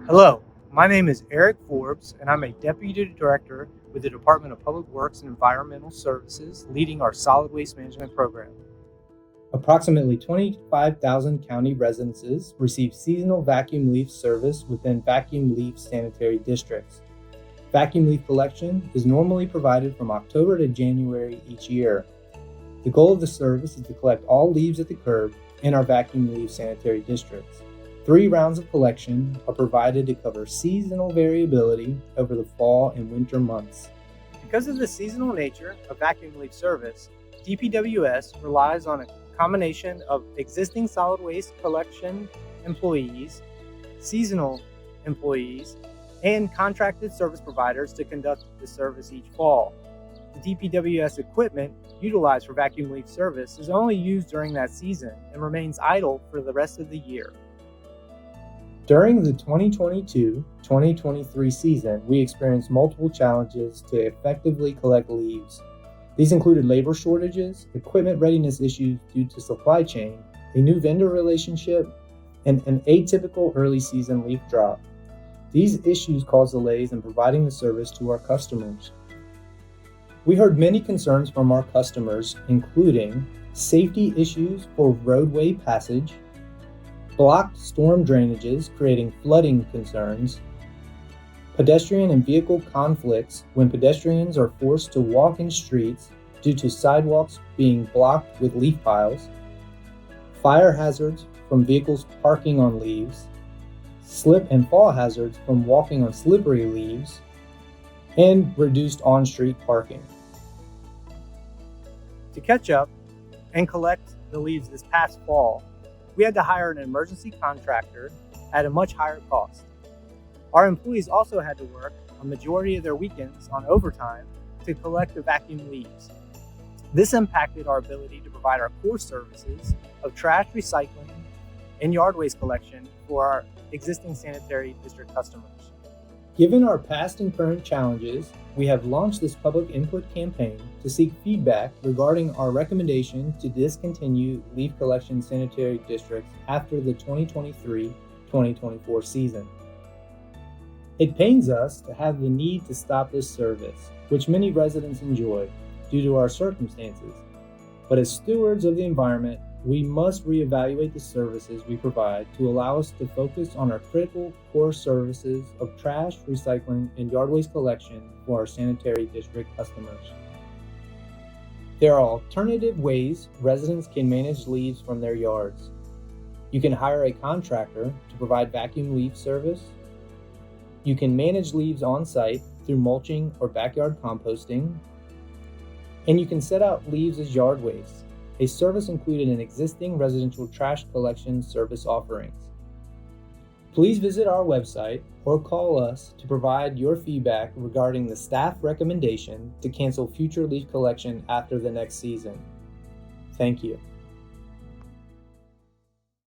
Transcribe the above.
Hello, my name is Eric Forbes, and I'm a Deputy Director with the Department of Public Works and Environmental Services, leading our solid waste management program. Approximately 25,000 county residences receive seasonal vacuum leaf service within vacuum leaf sanitary districts. Vacuum leaf collection is normally provided from October to January each year. The goal of the service is to collect all leaves at the curb in our vacuum leaf sanitary districts. 3 rounds of collection are provided to cover seasonal variability over the fall and winter months. Because of the seasonal nature of vacuum leaf service, DPWS relies on a combination of existing solid waste collection employees, seasonal employees, and contracted service providers to conduct the service each fall. The DPWS equipment utilized for vacuum leaf service is only used during that season and remains idle for the rest of the year. During the 2022-2023 season, we experienced multiple challenges to effectively collect leaves. These included labor shortages, equipment readiness issues due to supply chain, a new vendor relationship, and an atypical early season leaf drop. These issues caused delays in providing the service to our customers. We heard many concerns from our customers, including safety issues for roadway passage, blocked storm drainages creating flooding concerns, pedestrian and vehicle conflicts when pedestrians are forced to walk in streets due to sidewalks being blocked with leaf piles, fire hazards from vehicles parking on leaves, slip and fall hazards from walking on slippery leaves, and reduced on-street parking. To catch up and collect the leaves this past fall, we had to hire an emergency contractor at a much higher cost. Our employees also had to work a majority of their weekends on overtime to collect the vacuum leaves. This impacted our ability to provide our core services of trash recycling and yard waste collection for our existing sanitary district customers. Given our past and current challenges, we have launched this public input campaign to seek feedback regarding our recommendation to discontinue leaf collection sanitary districts after the 2023-2024 season. It pains us to have the need to stop this service, which many residents enjoy due to our circumstances. But as stewards of the environment, we must reevaluate the services we provide to allow us to focus on our critical core services of trash, recycling, and yard waste collection for our sanitary district customers. There are alternative ways residents can manage leaves from their yards. You can hire a contractor to provide vacuum leaf service. You can manage leaves on site through mulching or backyard composting. And you can set out leaves as yard waste, a service included in existing residential trash collection service offerings. Please visit our website or call us to provide your feedback regarding the staff recommendation to cancel future leaf collection after the next season. Thank you.